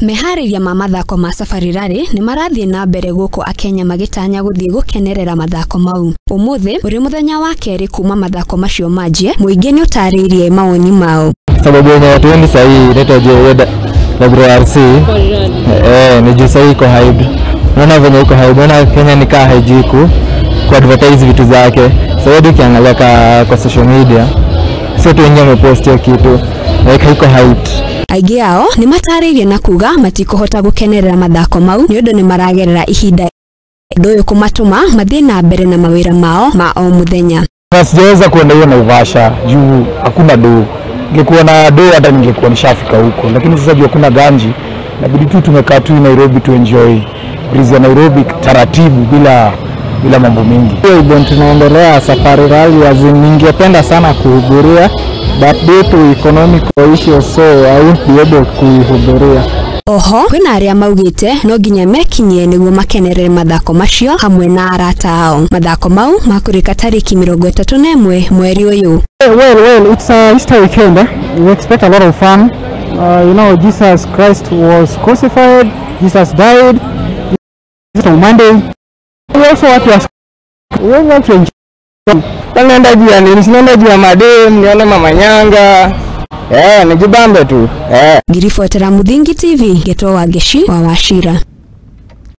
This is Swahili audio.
Mehariria ma mathako ma safari rally ni marathie na mbere guko Akenya magitanya guthie gukenerera mathako mau. Umuthi uri muthenya wa keri kuma mathako macio manjie, muingi ni utariirie mawoni mao. Sababu yenye watu wengi sahi netaje WRC ni juu sahi iko hype. Unaona venye iko hype, unaona Kenya ni kaa haijiku kwa advertise vitu zake. Sababu ukiangalia kwa social media sio tu wengi wamepost hiyo kitu, like iko hype. Aingi ao ni matariirie na kuga matikuhota gukenerera mathako mau ni undu ni maragerera ihinda ndoyo kumatuma mathie na mbere na mawira mao ma o muthenya. Sijaweza kuenda hiyo Naivasha juu hakuna do. Ningekuwa na do hata ningekuwa nishafika huko, lakini sasa juu hakuna ganji, inabidi tu tumekaa tu Nairobi tu enjoy breeze ya Nairobi taratibu bila mambo mingi. Hiyo event tunaendelea safari rally, ningependa sana kuhudhuria but due to economic issues so I won't be able kuhudhuria. Oho, kwina aria maugite nonginya mekinyie niguo makenerere mathako macio hamwe na arata ao. Mathako mau makurika tariki 31 mweri uyu. Well, it's a Easter weekend. We expect a lot of fun. Jesus Christ was crucified, Jesus died on Monday. We also want to enjoy. Nenda juu ya madem, nione mama nyanga. Nijibambe tu. Ngirifuatira Muthingi TV, Geto wa Geshi wa Wachira.